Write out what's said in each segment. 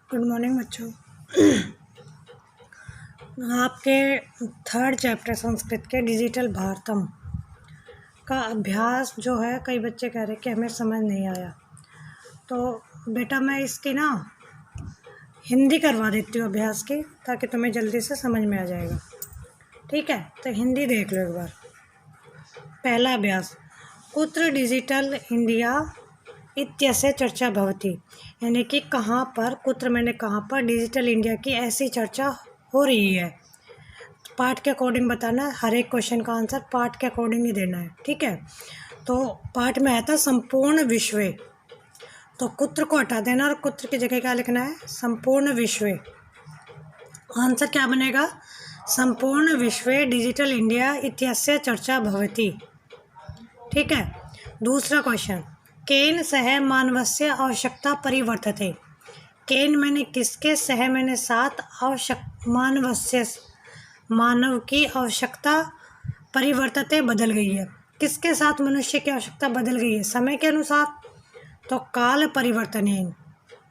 Good morning बच्चों। आपके third chapter Sanskrit के डिजिटल भारतम का अभ्यास जो है, कई बच्चे कह रहे कि हमें समझ नहीं आया, तो बेटा मैं इसकी ना हिंदी करवा देती हूँ अभ्यास की, ताकि तुम्हें जल्दी से समझ में आ जाएगा। ठीक है, तो हिंदी देख लो एक बार। पहला अभ्यास, कुत्र डिजिटल इंडिया इत्यस्य चर्चा भवति, यानी कि कहाँ पर, कुत्र मैंने कहाँ पर, डिजिटल इंडिया की ऐसी चर्चा हो रही है। पाठ के अकॉर्डिंग बताना है, हर एक क्वेश्चन का आंसर पाठ के अकॉर्डिंग ही देना है। ठीक है, तो पाठ में आया था संपूर्ण विश्व, तो कुत्र को हटा देना और कुत्र की जगह क्या लिखना है, संपूर्ण विश्व। आंसर क्या बनेगा, संपूर्ण विश्व डिजिटल इंडिया इत्यस्य चर्चा भवति। ठीक है, दूसरा क्वेश्चन, केन सह मानवस्य आवश्यकता परिवर्तते, केन मैंने किसके, सह मैंने साथ, मानवस्य मानव की आवश्यकता परिवर्तते बदल गई है। किसके साथ मनुष्य की आवश्यकता बदल गई है, समय के अनुसार, तो काल परिवर्तनेन।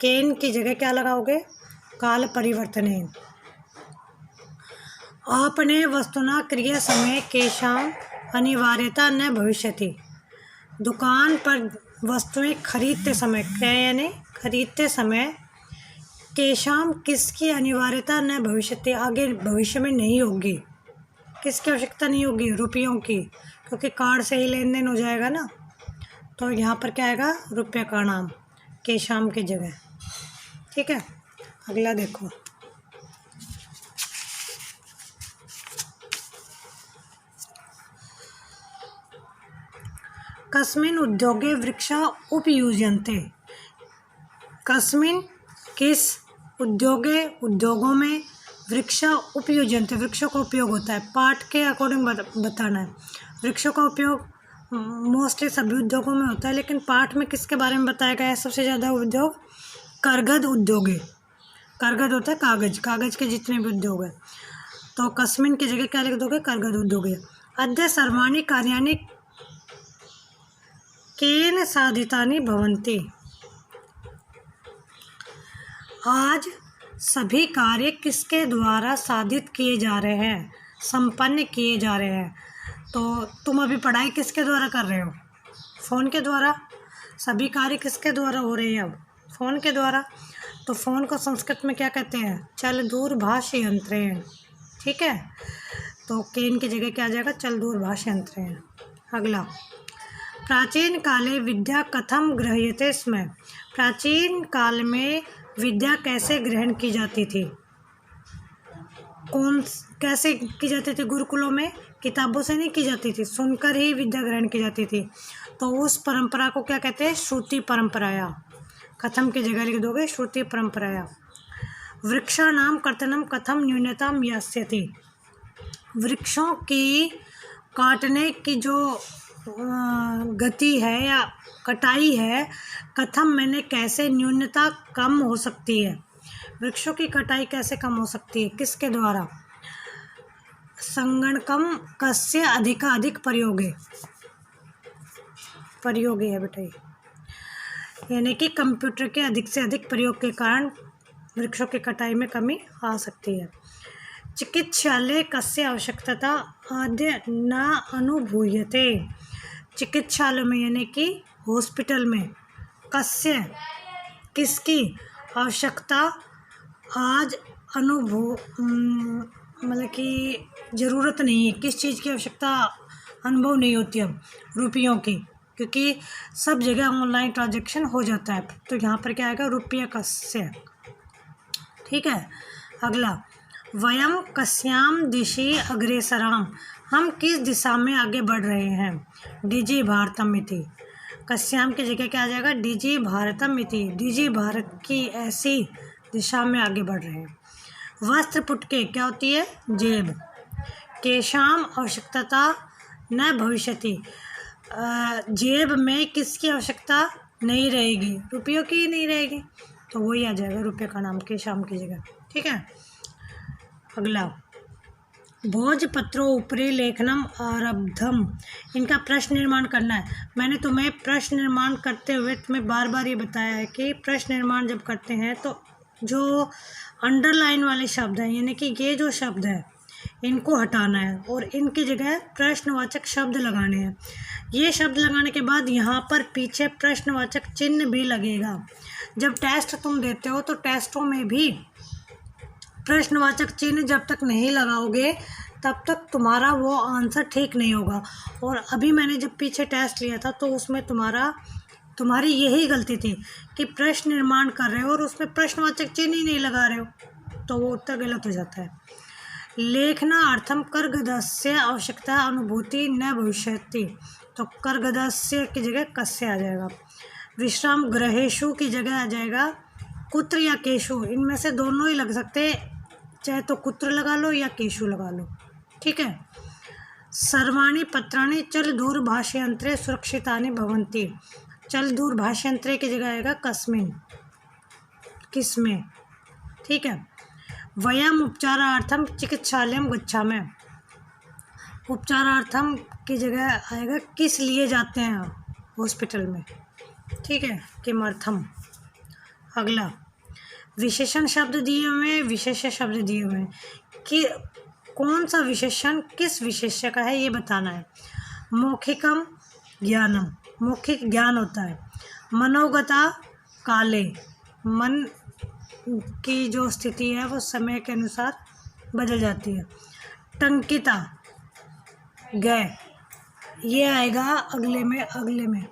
केन की जगह क्या लगाओगे, काल परिवर्तनेन। आपने वस्तुना क्रिया समय केशाम अनिवार्यता न भविष्यति, दुकान पर वस्तुएं खरीदते समय, क्या यानी खरीदते समय, केशाम किसकी अनिवार्यता न भविष्यति, आगे भविष्य में नहीं होगी। किसकी आवश्यकता नहीं होगी, रुपयों की, क्योंकि कार्ड से ही लेन देन हो जाएगा ना। तो यहाँ पर क्या आएगा, रुपये का नाम केशाम की जगह। ठीक है, अगला देखो, कस्मिन् उद्योगे वृक्षा उपयुज्यन्ते, कस्मिन् किस उद्योगे, उद्योगों में, वृक्षा उपयुज्यन्ते वृक्षों का उपयोग होता है। पाठ के अकॉर्डिंग बताना है। वृक्षों का उपयोग मोस्टली सभी उद्योगों में होता है, लेकिन पाठ में किसके बारे में बताया गया है सबसे ज़्यादा उद्योग, करगद उद्योग है। करगद होता है कागज, कागज के जितने भी उद्योग है। तो कस्मिन की जगह क्या लिख दोगे, करगद उद्योग है। अद्य सर्वाणि कार्याणि केन साधितानि भवन्ति, आज सभी कार्य किसके द्वारा साधित किए जा रहे हैं, संपन्न किए जा रहे हैं। तो तुम अभी पढ़ाई किसके द्वारा कर रहे हो, फ़ोन के द्वारा। सभी कार्य किसके द्वारा हो रहे हैं, अब फ़ोन के द्वारा। तो फ़ोन को संस्कृत में क्या कहते हैं, चल दूरभाष यंत्रेण। ठीक है, तो केन की जगह क्या आ जाएगा, चल दूरभाष यंत्रेण। अगला, प्राचीन काले विद्या कथम गृह्यते स्म, प्राचीन काल में विद्या कैसे ग्रहण की जाती थी, कैसे की जाती थी, गुरुकुलों में किताबों से नहीं की जाती थी, सुनकर ही विद्या ग्रहण की जाती थी। तो उस परंपरा को क्या कहते हैं, श्रुति परंपराया। कथम की जगह लिख दोगे श्रुति परंपराया। वृक्षाणाम कर्तनम कथम न्यूनतम यास्यति, वृक्षों की काटने की जो गति है या कटाई है, कथम मैंने कैसे, न्यूनता कम हो सकती है। वृक्षों की कटाई कैसे कम हो सकती है, किसके द्वारा, संगणकम कस्य अधिक प्रयोगे, प्रयोगे है बेटा, यानी कि कंप्यूटर के अधिक से अधिक प्रयोग के कारण वृक्षों की कटाई में कमी आ सकती है। चिकित्सालय कस्य आवश्यकता आद्य न अनुभूयते, चिकित्सालय में यानी कि हॉस्पिटल में, कस्य किसकी आवश्यकता, आज मतलब कि ज़रूरत नहीं है, किस चीज़ की आवश्यकता अनुभव नहीं होती अब, रुपयों की, क्योंकि सब जगह ऑनलाइन ट्रांजैक्शन हो जाता है। तो यहाँ पर क्या आएगा, रुपये कस्य। ठीक है, अगला, वयम कस्याम दिशि अग्रेसराम, हम किस दिशा में आगे बढ़ रहे हैं, डिजि भारतम इति, कस्याम की जगह क्या आ जाएगा, डिजि भारतम इति, डिजि भारत की ऐसी दिशा में आगे बढ़ रहे हैं। वस्त्र पुटके क्या होती है, जेब, केशाम आवश्यकता न भविष्यति, जेब में किसकी आवश्यकता नहीं रहेगी, रुपयों की ही नहीं रहेगी, तो वही आ जाएगा रुपये का नाम केशाम की जगह। ठीक है, अगला, भोजपत्रों ऊपरी लेखनम आरब्धम, इनका प्रश्न निर्माण करना है। मैंने तुम्हें प्रश्न निर्माण करते हुए तुम्हें बार बार ये बताया है कि प्रश्न निर्माण जब करते हैं तो जो अंडरलाइन वाले शब्द हैं, यानी कि ये जो शब्द है इनको हटाना है और इनकी जगह प्रश्नवाचक शब्द लगाने हैं। ये शब्द लगाने के बाद यहाँ पर पीछे प्रश्नवाचक चिन्ह भी लगेगा। जब टेस्ट तुम देते हो तो टेस्टों में भी प्रश्नवाचक चिन्ह जब तक नहीं लगाओगे तब तक तुम्हारा वो आंसर ठीक नहीं होगा। और अभी मैंने जब पीछे टेस्ट लिया था तो उसमें तुम्हारी यही गलती थी कि प्रश्न निर्माण कर रहे हो और उसमें प्रश्नवाचक चिन्ह ही नहीं लगा रहे हो, तो वो उत्तर गलत हो जाता है। लेखनार्थम कर्गदस्य आवश्यकता अनुभूति न भविष्यति, तो कर्गदस्य की जगह कस्य आ जाएगा। विश्राम गृहेषु की जगह आ जाएगा कुत्र या केशु, इनमें से दोनों ही लग सकते, चाहे तो कुत्र लगा लो या केशु लगा लो, ठीक है। सर्वाणि पत्राणि चल दूरभाषयंत्रे सुरक्षितानि भवन्ति, चल दूरभाषयंत्रे की जगह आएगा कस्मिन्, किसमें, ठीक है। वयम उपचारार्थम चिकित्सालयम गच्छामि, उपचारार्थम की जगह आएगा किस लिए जाते हैं हॉस्पिटल में, ठीक है, किमर्थम। अगला विशेषण शब्द दिए हुए हैं, विशेष्य शब्द दिए हुए हैं कि कौन सा विशेषण किस विशेष्य का है ये बताना है। मौखिकम ज्ञानम, मौखिक ज्ञान होता है। मनोगता काले, मन की जो स्थिति है वो समय के अनुसार बदल जाती है। टंकिता गए, ये आएगा अगले में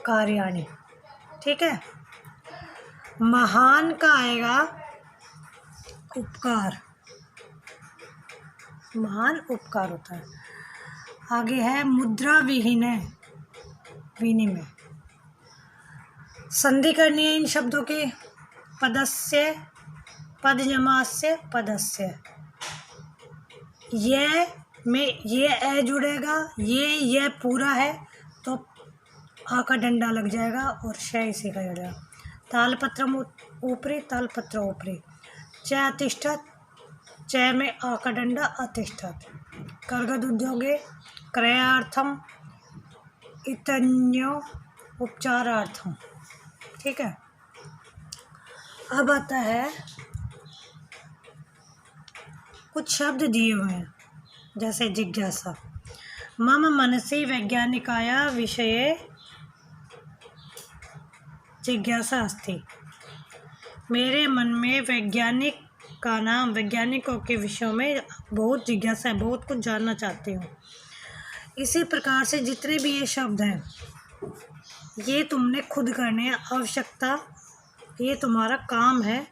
कार्याणि, ठीक है। महान का आएगा उपकार, महान उपकार होता है। आगे है मुद्रा विहीन, विनिमय। संधि करनी है इन शब्दों की। पदस्य, पदजमास्य, पदस्य, ये में ये ए जुड़ेगा, ये पूरा है तो आ का डंडा लग जाएगा और श इसी का जुड़ेगा। तालपत्रम ऊपरी, तालपत्र ऊपरी। च अतिष्ठत, च में आ का डंडा अतिष्ठत। कर्गद उद्योगे क्रयार्थम, इतन्यो उपचारार्थम, ठीक है। अब आता है कुछ शब्द दिए हुए हैं जैसे जिज्ञासा। मम मनसि वैज्ञानिकाया विषये जिज्ञासा अस्ति, मेरे मन में वैज्ञानिकों के विषयों में बहुत जिज्ञासा है, बहुत कुछ जानना चाहती हूँ। इसी प्रकार से जितने भी ये शब्द हैं ये तुमने खुद करने हैं। आवश्यकता ये तुम्हारा काम है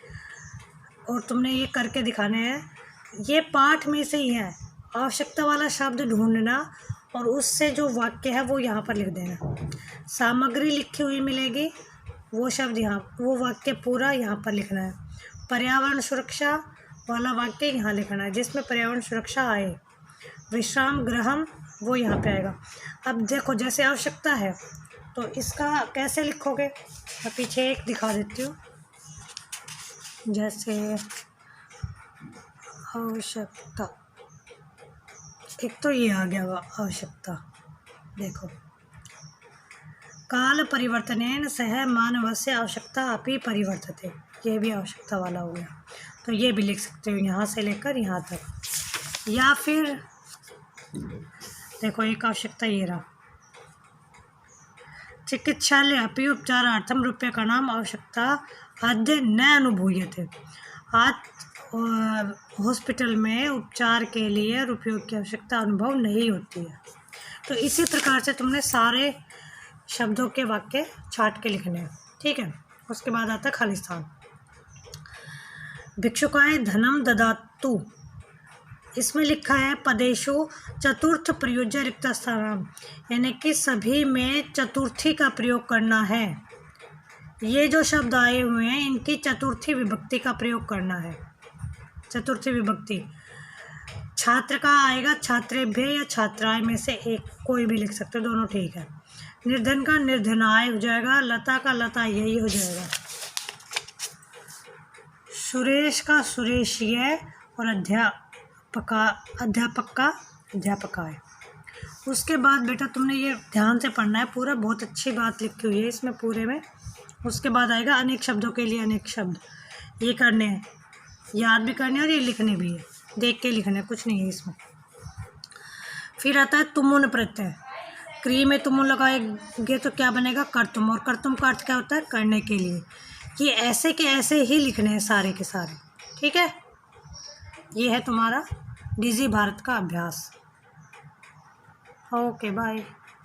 और तुमने ये करके दिखाने हैं। ये पाठ में से ही है, आवश्यकता वाला शब्द ढूंढना और उससे जो वाक्य है वो यहाँ पर लिख देना। सामग्री लिखी हुई मिलेगी, वो शब्द यहाँ, वो वाक्य पूरा यहाँ पर लिखना है। पर्यावरण सुरक्षा वाला वाक्य यहाँ लिखना है जिसमें पर्यावरण सुरक्षा आए। विश्राम गृहम वो यहाँ पे आएगा। अब देखो जैसे आवश्यकता है तो इसका कैसे लिखोगे, मैं पीछे एक दिखा देती हूँ। जैसे आवश्यकता, एक तो ये आ गया आवश्यकता, देखो काल परिवर्तनेन सह मानवस्य आवश्यकता अपि परिवर्तते, ये भी आवश्यकता वाला हो गया। तो ये भी लिख सकते हो यहाँ से लेकर यहाँ तक। या फिर देखो एक आवश्यकता ये रहा, चिकित्सालय अपि उपचारार्थम रुपये का नाम आवश्यकता अद्य न अनुभूयते, आज हॉस्पिटल में उपचार के लिए रुपयों की आवश्यकता अनुभव नहीं होती है। तो इसी प्रकार से तुमने सारे शब्दों के वाक्य छाट के लिखने हैं, ठीक है। उसके बाद आता है खाली स्थान। भिक्षुकाय धनम ददातु, इसमें लिखा है पदेशु चतुर्थ प्रयोज्य रिक्त स्थानम, यानी कि सभी में चतुर्थी का प्रयोग करना है। ये जो शब्द आए हुए हैं इनकी चतुर्थी विभक्ति का प्रयोग करना है। चतुर्थी विभक्ति छात्र का आएगा छात्रेभ्य या छात्राय में से एक, कोई भी लिख सकते हो, दोनों ठीक है। निर्धन का निर्धनाय हो जाएगा, लता का लता यही हो जाएगा। सुरेश का सुरेशीय और अध्यापक का अध्यापकाय। उसके बाद बेटा तुमने ये ध्यान से पढ़ना है पूरा, बहुत अच्छी बात लिखी हुई है इसमें पूरे में, उसके बाद आएगा अनेक शब्दों के लिए अनेक शब्द, ये करने हैं, याद भी करने हैं और ये लिखने भी है, देख के लिखने, कुछ नहीं है इसमें। फिर आता है तुमुन प्रत्यय। क्रिया में तुमुन लगाएंगे तो क्या बनेगा, कर्तुम, और कर्तुम का अर्थ क्या होता है, करने के लिए। ये ऐसे के ऐसे ही लिखने हैं सारे के सारे, ठीक है। ये है तुम्हारा डिजी भारत का अभ्यास। Okay bye.